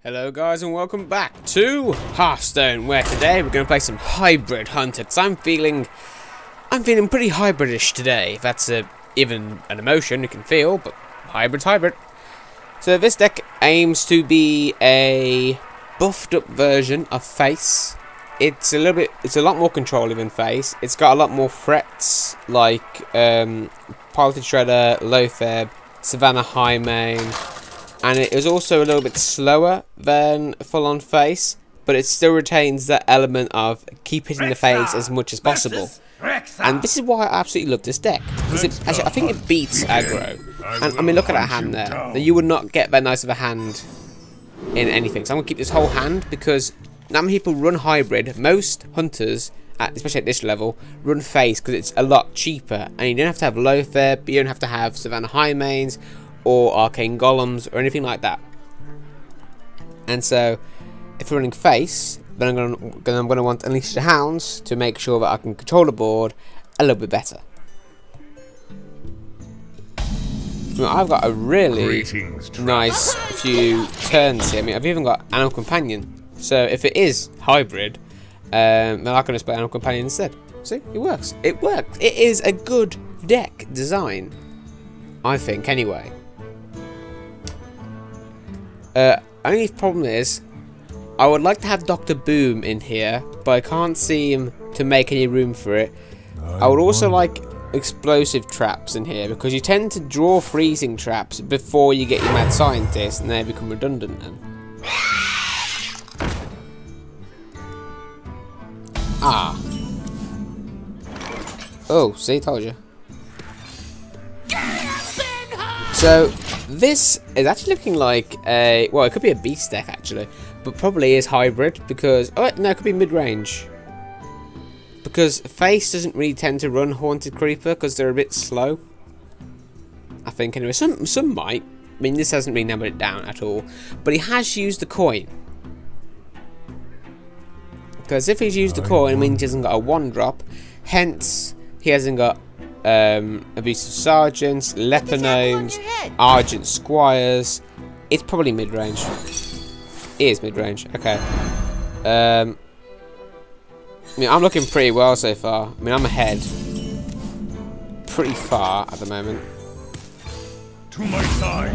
Hello guys and welcome back to Hearthstone, where today we're going to play some Hybrid Hunter, because I'm feeling pretty hybridish today, if that's even an emotion you can feel, but hybrid's hybrid. So this deck aims to be a buffed up version of Face. It's a lot more controlling than Face. It's got a lot more threats like Party Shredder, Loatheb, Savannah Highmane. And it is also a little bit slower than full-on Face, but it still retains that element of keep hitting the face as much as possible. And this is why I absolutely love this deck. Actually, I think it beats aggro. And I mean, look at that hand there. Now, you would not get that nice of a hand in anything. So I'm going to keep this whole hand, because not many people run Hybrid. Most hunters, especially at this level, run Face because it's a lot cheaper. And you don't have to have Loatheb, you don't have to have Savannah Highmanes, or arcane golems or anything like that. And so if we're running Face, then I'm gonna want Unleash the Hounds to make sure that I can control the board a little bit better. Well, I've got a really nice few turns here. I mean, I've even got Animal Companion, so if it is hybrid, then I can just play Animal Companion instead. See, it works. It works. It is a good deck design, I think, anyway. Only problem is, I would like to have Dr. Boom in here, but I can't seem to make any room for it. I would also like explosive traps in here, because you tend to draw freezing traps before you get your mad scientist, and they become redundant then. Ah. Oh, see, told you. So this is actually looking like a, well, it could be a beast deck actually, but probably is hybrid, because, oh no, it could be mid-range, because Face doesn't really tend to run Haunted Creeper because they're a bit slow, I think. Anyway, some might. I mean, this hasn't really numbered it down at all, but he has used the coin, because if he's used the coin, it means he hasn't got a 1-drop, hence he hasn't got Abusive Sergeants, Leper Gnomes, Argent Squires. It's probably mid-range. It is mid-range, okay. I mean, I'm looking pretty well so far. I mean, I'm ahead pretty far at the moment. To my side.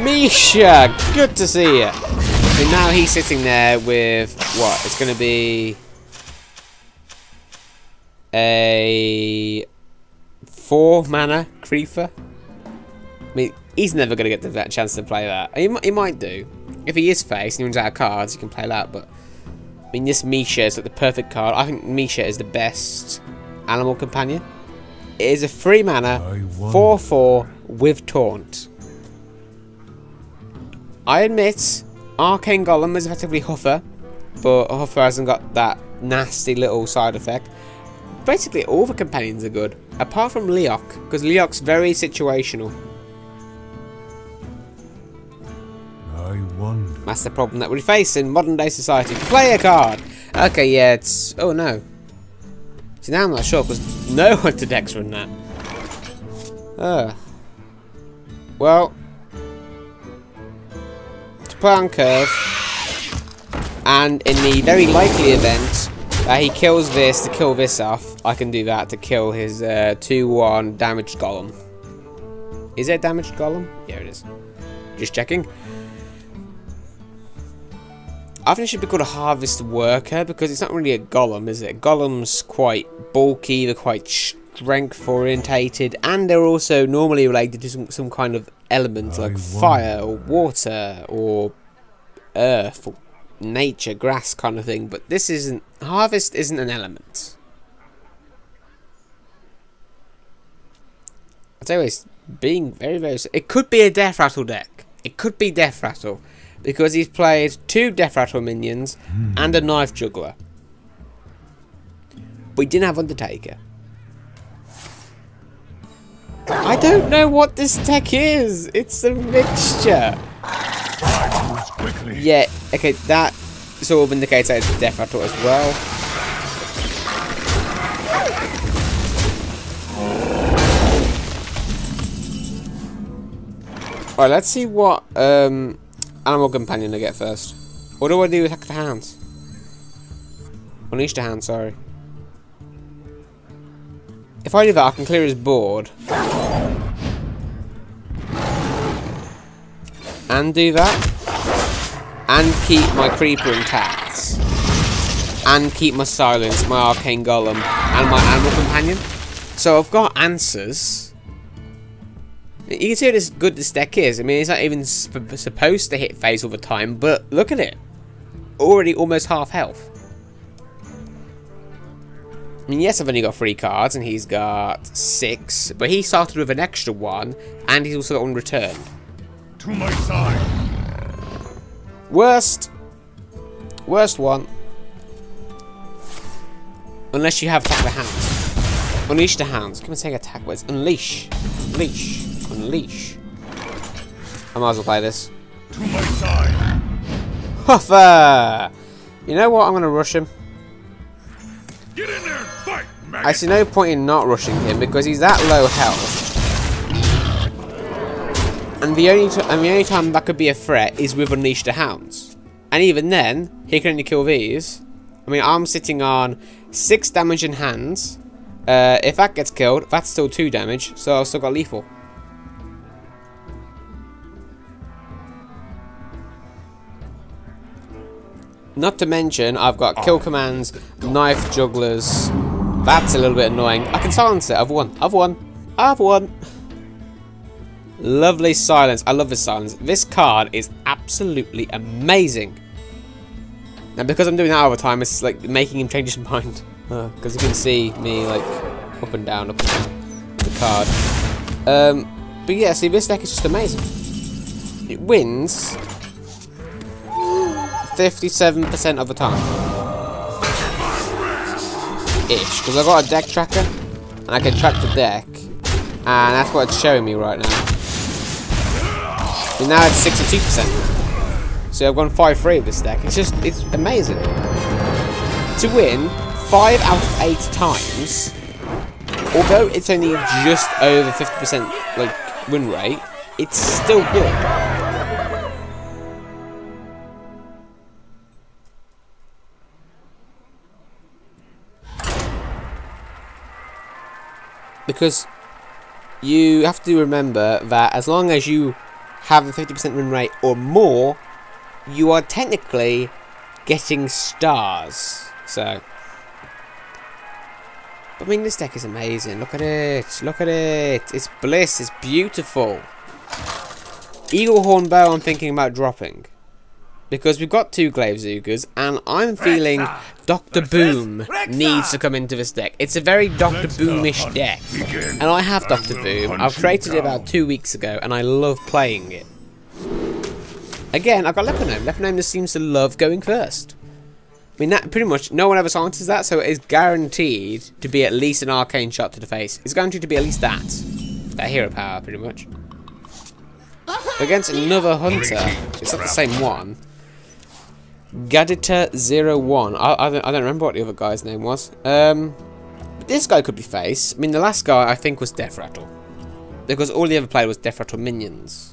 Misha, good to see you. And now he's sitting there with, what, it's going to be a 4-mana Creeper. I mean, he's never going to get that chance to play that. He might do. If he is Face and he runs out of cards, he can play that. But I mean, this Misha is like the perfect card. I think Misha is the best animal companion. It is a 3-mana 4/4 with Taunt. I admit, Arcane Golem is effectively Huffer, but Huffer hasn't got that nasty little side effect. Basically, all the companions are good, apart from Leok, because Leok's very situational. I wonder. That's the problem that we face in modern day society. Play a card! Okay, yeah, it's... oh no. See, now I'm not sure, because no hunter decks run that. Well, to play on curve, and in the very likely event he kills this to kill this off, I can do that to kill his 2/1 damaged golem. Is it a damaged golem? Yeah, it is. Just checking. I think it should be called a Harvest Worker, because it's not really a golem, is it? Golem's quite bulky, they're quite strength orientated, and they're also normally related to some kind of element like fire or water or earth or nature, grass kind of thing. But this isn't. Harvest isn't an element. I'd say it's being very, very... It could be a Death Rattle deck. It could be Death Rattle, because he's played 2 Death Rattle minions and a Knife Juggler. But he didn't have Undertaker. I don't know what this deck is. It's a mixture. Yeah, okay, that sort of indicates that it's Death Rattle as well. Alright, let's see what animal companion to get first? What do I do with attack the hands? Unleash the hand, sorry. If I do that, I can clear his board. And do that. And keep my creeper intact. And keep my silence, my arcane golem, and my animal companion. So I've got answers. You can see how good this deck is. I mean, it's not even supposed to hit phase all the time, but look at it. Already almost half health. I mean, yes, I've only got 3 cards, and he's got 6, but he started with an extra 1, and he's also got 1 returned. To my side. Worst one. Unless you have attack the hands. Unleash the hands. Come and take attack words. Unleash. Unleash. Unleash. I might as well play this. To my side. Huffer! You know what? I'm going to rush him. Get in there and fight, maggot. I see no point in not rushing him because he's that low health. And the only time that could be a threat is with Unleash the Hounds. And even then, he can only kill these. I mean, I'm sitting on 6 damage in hands. If that gets killed, that's still 2 damage, so I've still got lethal. Not to mention, I've got kill commands, knife jugglers. That's a little bit annoying. I can silence it. I've won. I've won. I've won. Lovely silence. I love this silence. This card is absolutely amazing. Now, because I'm doing that all the time, it's like making him change his mind. Because you can see me like up and down with the card. But yeah, see, this deck is just amazing. It wins 57% of the time. Ish. Because I've got a deck tracker, and I can track the deck. And that's what it's showing me right now. And now it's 62%. So I've gone 5-3 with this deck. It's amazing. To win 5 out of 8 times, although it's only just over 50% like win rate, it's still good. Because you have to remember that as long as you have a 50% win rate or more, you are technically getting stars. So, I mean, this deck is amazing. Look at it. Look at it. It's bliss. It's beautiful. Eagle Horn Bow I'm thinking about dropping. Because we've got 2 Glaive Zugas, and I'm feeling Dr. Boom needs to come into this deck. It's a very Dr. Boom-ish deck. And I have Dr. Boom. I've created it about 2 weeks ago, and I love playing it. Again, I've got Leponome. Leponome just seems to love going first. I mean, that pretty much, no one ever silences that, so it is guaranteed to be at least an arcane shot to the face. It's guaranteed to be at least that. That hero power, pretty much. Against another hunter, it's not the same one. Gadita01. I don't remember what the other guy's name was. But this guy could be face. I mean, the last guy I think was Death Rattle, because all he ever played was Death Rattle minions.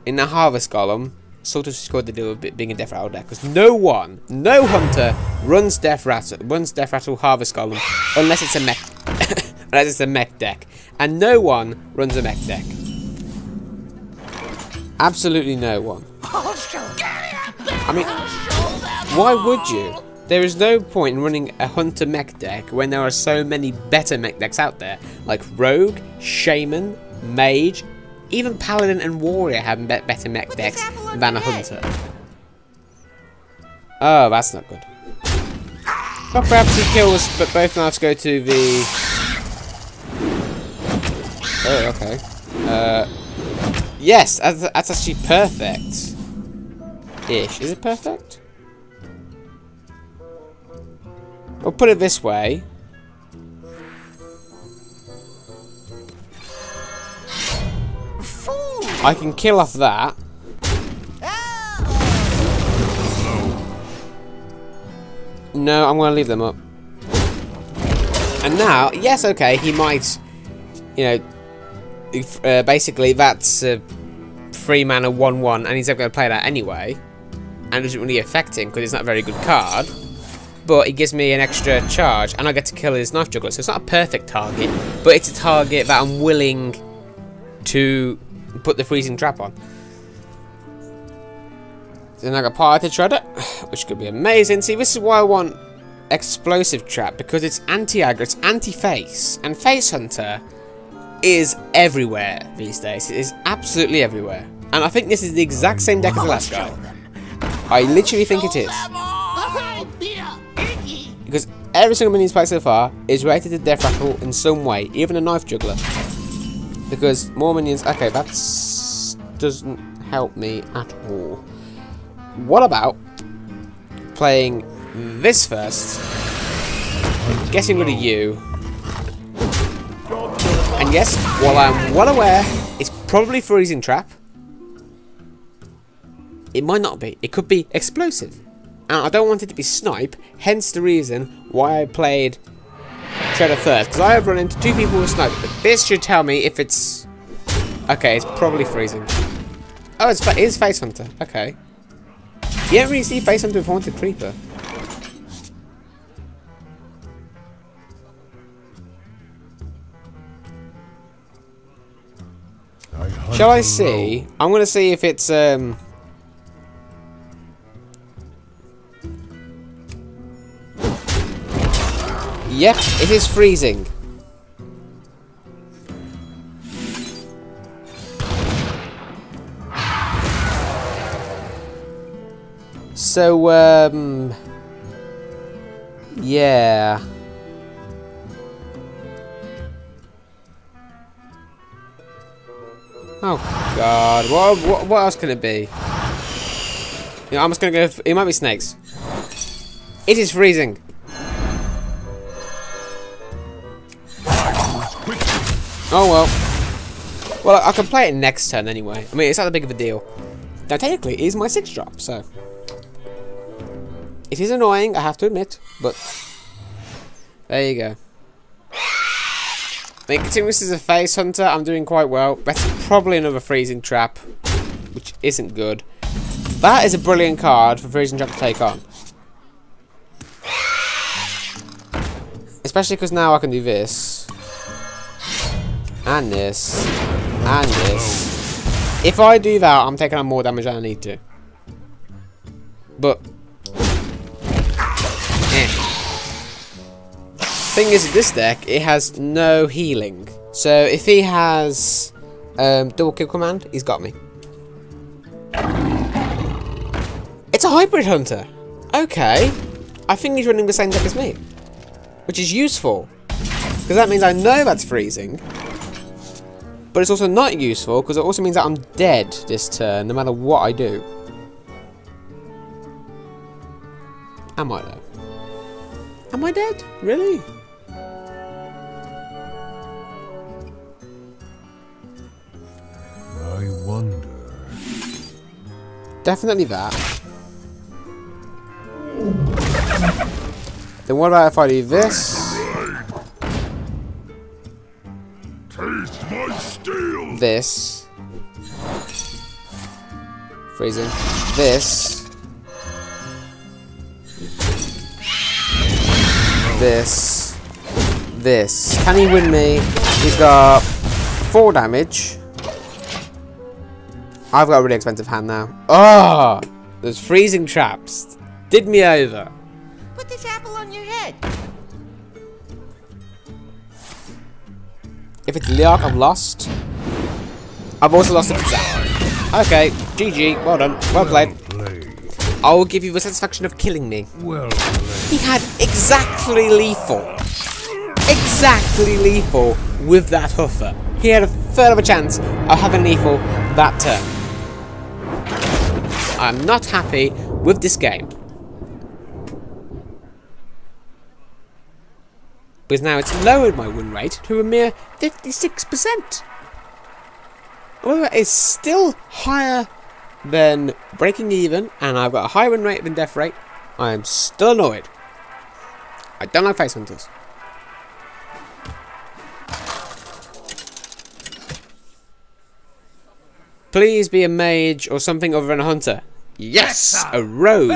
In the Harvest Golem, sort of scored the deal with being a Death Rattle deck, because no hunter runs Death Rattle Harvest Golem unless it's a mech, unless it's a mech deck, and no one runs a mech deck. Absolutely no one. I mean, why would you? There is no point in running a hunter mech deck when there are so many better mech decks out there, like Rogue, Shaman, Mage, even Paladin and Warrior have better mech decks than a hunter. Oh, that's not good. Well, perhaps he kills, but both knives go to the... Oh, okay. Yes, that's actually perfect. Ish. Is it perfect? We'll put it this way. I can kill off that. No, I'm going to leave them up. And now, yes, okay, he might, you know, basically that's 3 mana 1/1, and he's never going to play that anyway. And it doesn't really affect him because it's not a very good card. But it gives me an extra charge, and I get to kill his Knife Juggler. So it's not a perfect target, but it's a target that I'm willing to put the freezing trap on. Then I got Party Shredder, which could be amazing. See, this is why I want Explosive Trap, because it's anti-aggro, it's anti-face, and Face Hunter is everywhere these days. It is absolutely everywhere. And I think this is the exact same deck as the last guy. I literally think it is. Because every single minion played so far is rated to Death Rattle in some way, even a Knife Juggler. Because more minions... Okay, that doesn't help me at all. What about playing this first, getting rid of you, and yes, while I'm well aware it's probably Freezing Trap, it might not be. It could be Explosive. And I don't want it to be Snipe, hence the reason why I played Shredder first. Because I have run into 2 people with Snipe, but this should tell me if it's... Okay, it's probably Freezing. Oh, it is Face Hunter. Okay. You don't really see Face Hunter with Haunted Creeper. Shall I see? I'm going to see if it's... Yep, it is freezing. So, yeah. Oh God! What else can it be? You know, I'm just gonna go. It might be snakes. It is freezing. Oh well. Well, I can play it next turn anyway. I mean, it's not that big of a deal. Now, technically, it is my 6th drop, so it is annoying, I have to admit, but there you go. I mean, considering this is a Face Hunter, I'm doing quite well. That's probably another Freezing Trap, which isn't good. That is a brilliant card for Freezing Trap to take on. Especially because now I can do this. And this. And this. If I do that, I'm taking on more damage than I need to. But... Thing is, with this deck, it has no healing. So if he has double kill command, he's got me. It's a hybrid hunter. Okay. I think he's running the same deck as me. Which is useful. Because that means I know that's freezing. But it's also not useful, because it also means that I'm dead this turn, no matter what I do. Am I though? Am I dead? Really? I wonder. Definitely that. Then what about if I do this? Taste my steel. This. Freezing. This. This. This. Can he win me? He's got 4 damage. I've got a really expensive hand now. Oh! Those freezing traps did me over. Put this apple on your head. If it's Liark, I've lost. I've also lost a Zap. Okay, GG. Well done. Well played. I will give you the satisfaction of killing me. Well He had exactly lethal. Exactly lethal with that Huffer. He had a third of a chance of having lethal that turn. I'm not happy with this game. Because now it's lowered my win rate to a mere 56%. However, it's still higher than breaking even, and I've got a higher win rate than death rate. I am still annoyed. I don't like Face Hunters. Please be a mage or something other than a hunter. Yes! A rogue!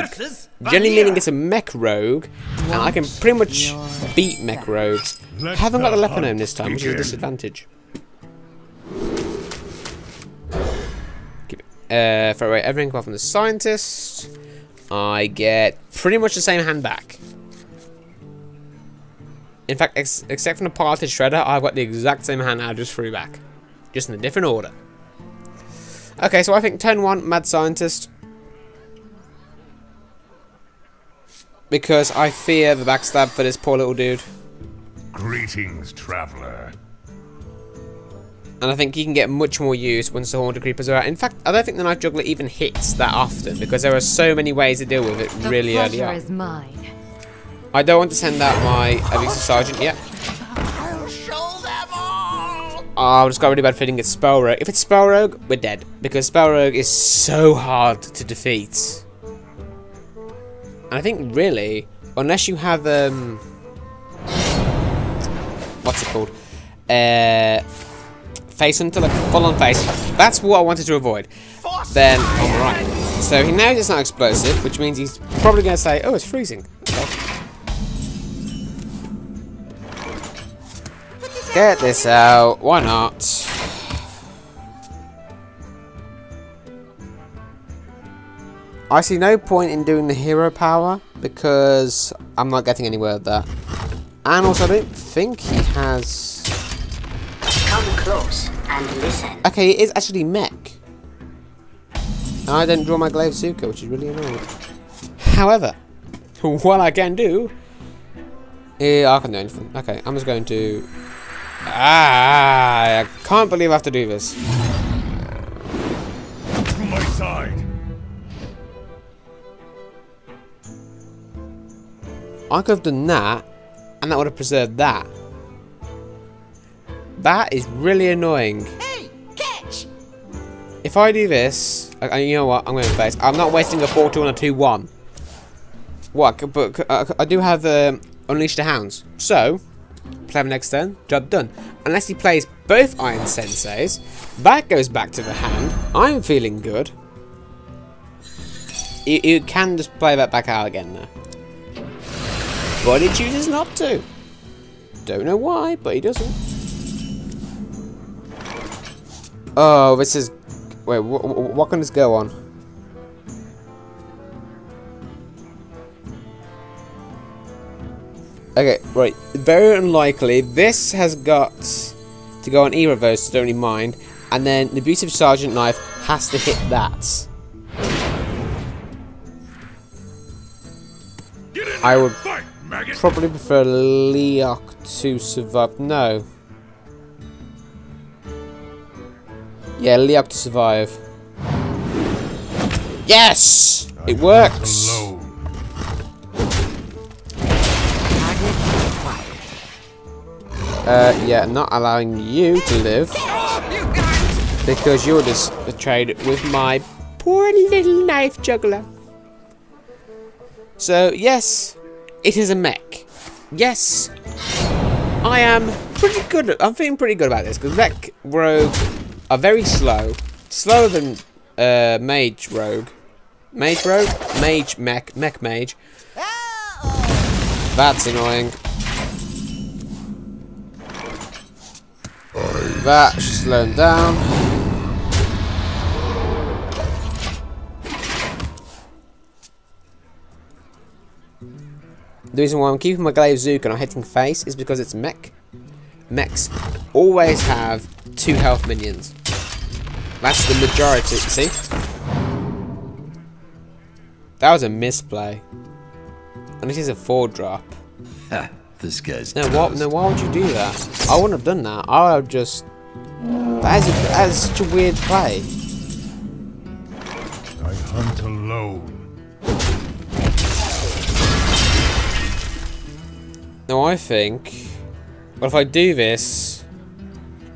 Generally meaning it's a mech rogue, and I can pretty much beat mech rogues. Haven't got the Leponome this time, which is a disadvantage. Throw away everything apart from the scientist. I get pretty much the same hand back. In fact, except from the parted shredder, I've got the exact same hand I just threw back. Just in a different order. Okay, so I think turn 1, Mad Scientist. Because I fear the backstab for this poor little dude. Greetings, traveler. And I think he can get much more use once the Haunted Creepers are out. In fact, I don't think the Knife Juggler even hits that often, because there are so many ways to deal with it really early on. Is mine. I don't want to send out my Elixir Sergeant yet. I'll show them all. Oh, I've just got really bad feeling it's Spell Rogue. If it's Spell Rogue, we're dead. Because Spell Rogue is so hard to defeat. And I think, really, unless you have, what's it called? Face Hunter, like full-on face. That's what I wanted to avoid. Then, I'm right. So he knows it's not explosive, which means he's probably going to say, oh, it's freezing. Get this out. Why not? I see no point in doing the hero power because I'm not getting anywhere with that. And also, I don't think he has... Come close and listen. Okay, it is actually mech. And I didn't draw my Glaive Zuka, which is really annoying. However, what I can do... I can do anything. Okay, I'm just going to... I can't believe I have to do this. To my side. I could have done that, and that would have preserved that. That is really annoying. Hey, catch! If I do this, you know what? I'm going to face. I'm not wasting a 4-2 on a 2-1. What? But I do have Unleash the Hounds. So, play him next turn. Job done. Unless he plays both Iron Senseis, that goes back to the hand. I'm feeling good. You can just play that back out again now. But he chooses not to. Don't know why, but he doesn't. Oh, this is... Wait, what can this go on? Okay, right. Very unlikely. This has got to go on either of those, so don't really mind. And then the Abusive Sergeant Knife has to hit that. I would probably prefer Leok to survive. No. Yeah, Leok to survive. Yes! It works! Yeah, not allowing you to live. Because you're just betrayed with my poor little Knife Juggler. So, yes, it is a mech. Yes, I am pretty good. I'm feeling pretty good about this because mech rogue are very slow, slower than mage rogue, mage mech mage. That's annoying. That should slow him down. The reason why I'm keeping my Glaive Zuka and I'm hitting face is because it's mech. Mechs always have 2 health minions. That's the majority, see? That was a misplay. And this is a 4-drop. Ha, this guy's No, what? No, why would you do that? I wouldn't have done that. I would have just... That is such a weird play. I hunt alone. Now I think... Well, if I do this...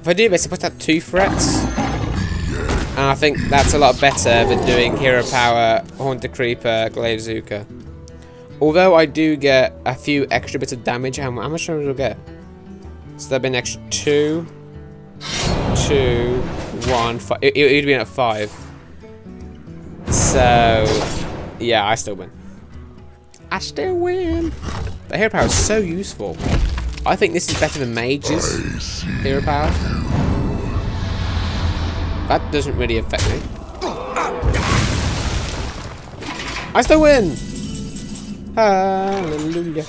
I put out 2 threats. And I think that's a lot better than doing Hero Power, Haunted Creeper, Glaive Zuka. Although I do get a few extra bits of damage. How much damage do I get? So that'll be an extra 2, 2, 1. It would have been at 5. So, yeah, I still win. I still win. The hero power is so useful. I think this is better than Mage's hero power. That doesn't really affect me. I still win! Hallelujah.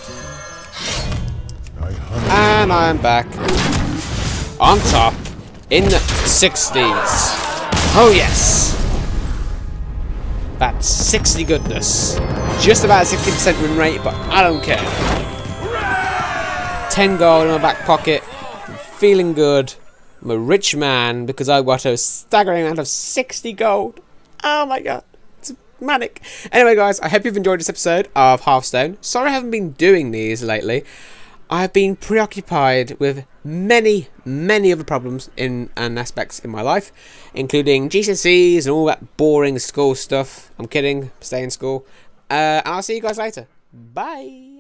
And I'm back. On top. In the 60s. Oh yes! That's 60 goodness. Just about 60% win rate, but I don't care. 10 gold in my back pocket. I'm feeling good. I'm a rich man because I got a staggering amount of 60 gold. Oh my god. It's manic. Anyway guys, I hope you've enjoyed this episode of Hearthstone. Sorry I haven't been doing these lately. I've been preoccupied with many other problems and aspects in my life, including GCSEs and all that boring school stuff. I'm kidding. Stay in school. And I'll see you guys later. Bye.